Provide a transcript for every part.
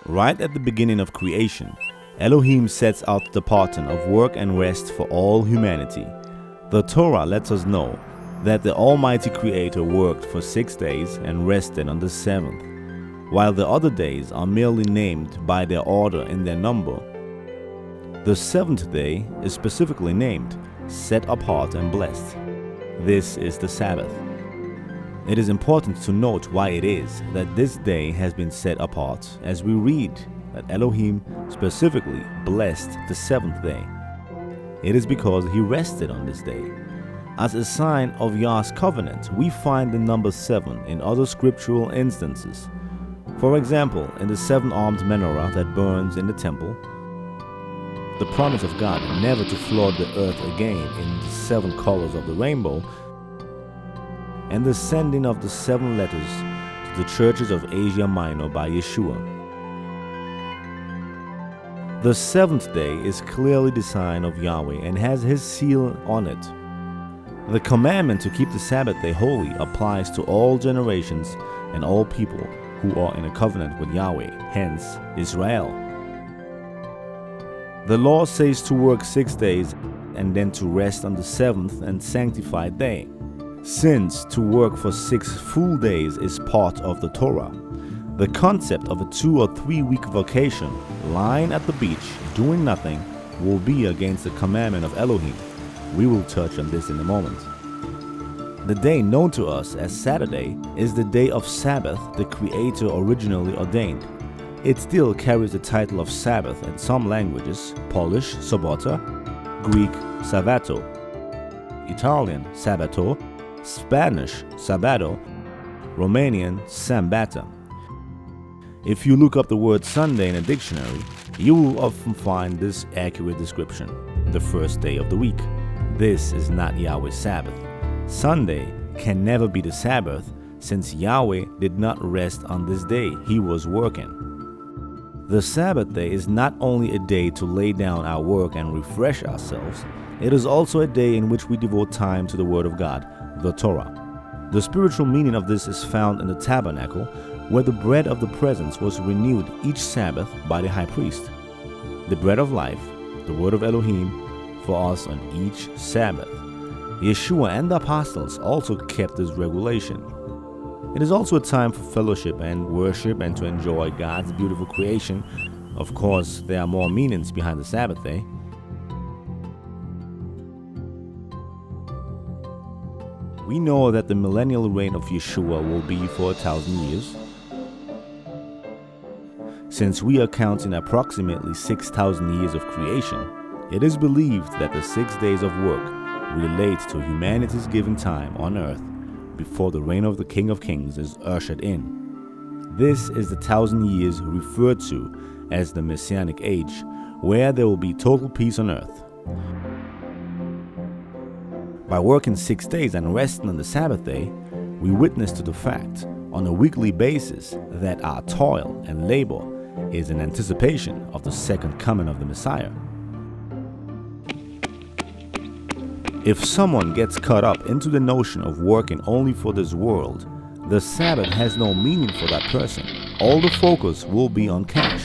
Right at the beginning of creation, Elohim sets out the pattern of work and rest for all humanity. The Torah lets us know that the Almighty Creator worked for 6 days and rested on the seventh. While the other days are merely named by their order in their number, the seventh day is specifically named, set apart and blessed. This is the Sabbath. It is important to note why it is that this day has been set apart, as we read that Elohim specifically blessed the seventh day. It is because he rested on this day. As a sign of Yah's covenant, we find the number 7 in other scriptural instances. For example, in the 7-armed menorah that burns in the temple, the promise of God never to flood the earth again in the 7 colors of the rainbow, and the sending of the 7 letters to the churches of Asia Minor by Yeshua. The 7th day is clearly the sign of Yahweh and has his seal on it. The commandment to keep the Sabbath day holy applies to all generations and all people who are in a covenant with Yahweh, hence Israel. The law says to work 6 days and then to rest on the 7th and sanctified day. Since to work for 6 full days is part of the Torah, the concept of a 2 or 3 week vacation lying at the beach doing nothing will be against the commandment of Elohim. We will touch on this in a moment. The day known to us as Saturday is the day of Sabbath the Creator originally ordained. It still carries the title of Sabbath in some languages: Polish, Sobbota; Greek, Sabbato; Italian, Sabbato; Spanish, Sabbato; Romanian, Sambata. If you look up the word Sunday in a dictionary, you will often find this accurate description: the first day of the week. This is not Yahweh's Sabbath. Sunday can never be the Sabbath, since Yahweh did not rest on this day, he was working. The Sabbath day is not only a day to lay down our work and refresh ourselves, it is also a day in which we devote time to the Word of God, the Torah. The spiritual meaning of this is found in the tabernacle, where the bread of the presence was renewed each Sabbath by the high priest. The bread of life, the Word of Elohim, for us on each Sabbath. Yeshua and the apostles also kept this regulation. It is also a time for fellowship and worship and to enjoy God's beautiful creation. Of course, there are more meanings behind the Sabbath day. We know that the millennial reign of Yeshua will be for 1,000 years. Since we are counting approximately 6,000 years of creation, it is believed that the 6 days of work relate to humanity's given time on earth before the reign of the King of Kings is ushered in. This is the 1,000 years referred to as the Messianic Age, where there will be total peace on earth. By working 6 days and resting on the Sabbath day, we witness to the fact on a weekly basis that our toil and labor is in anticipation of the second coming of the Messiah. If someone gets caught up into the notion of working only for this world, the Sabbath has no meaning for that person. All the focus will be on cash.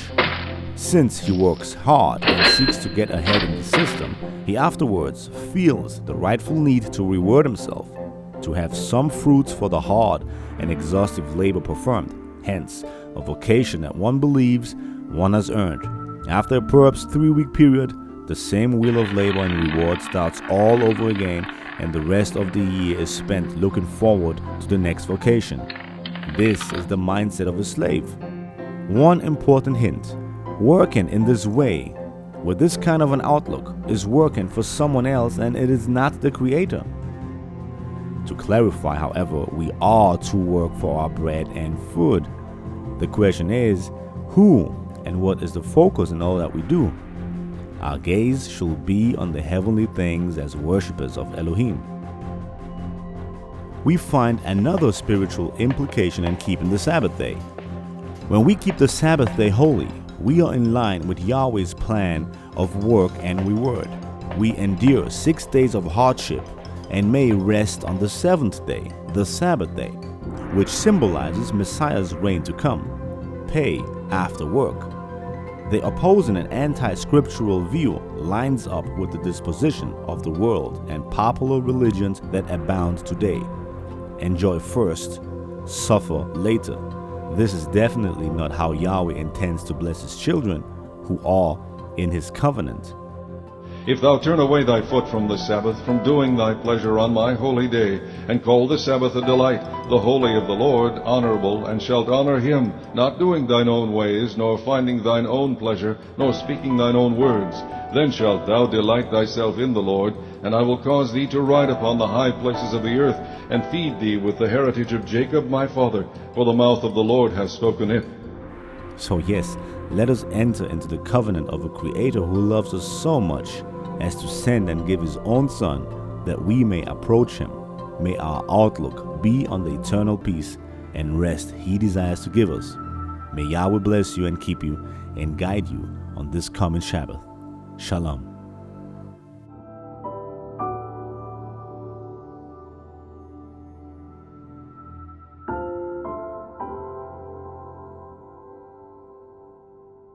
Since he works hard and seeks to get ahead in the system, he afterwards feels the rightful need to reward himself, to have some fruits for the hard and exhaustive labor performed, hence a vocation that one believes one has earned. After a perhaps 3-week period, the same wheel of labor and reward starts all over again, and the rest of the year is spent looking forward to the next vocation. This is the mindset of a slave. One important hint: working in this way, with this kind of an outlook, is working for someone else and it is not the Creator. To clarify, however, we are to work for our bread and food. The question is, who and what is the focus in all that we do? Our gaze should be on the heavenly things as worshippers of Elohim. We find another spiritual implication in keeping the Sabbath day. When we keep the Sabbath day holy, we are in line with Yahweh's plan of work and reward. We endure 6 days of hardship and may rest on the 7th day, the Sabbath day, which symbolizes Messiah's reign to come. Pay after work. The opposing and anti-scriptural view lines up with the disposition of the world and popular religions that abound today. Enjoy first, suffer later. This is definitely not how Yahweh intends to bless his children who are in his covenant. If thou turn away thy foot from the Sabbath, from doing thy pleasure on my holy day, and call the Sabbath a delight, the holy of the Lord honorable, and shalt honor him, not doing thine own ways, nor finding thine own pleasure, nor speaking thine own words, then shalt thou delight thyself in the Lord, and I will cause thee to ride upon the high places of the earth, and feed thee with the heritage of Jacob my father, for the mouth of the Lord hath spoken it. So yes, let us enter into the covenant of a Creator who loves us so much as to send and give his own Son, that we may approach him. May our outlook be on the eternal peace and rest he desires to give us. May Yahweh bless you and keep you and guide you on this coming Shabbat. Shalom.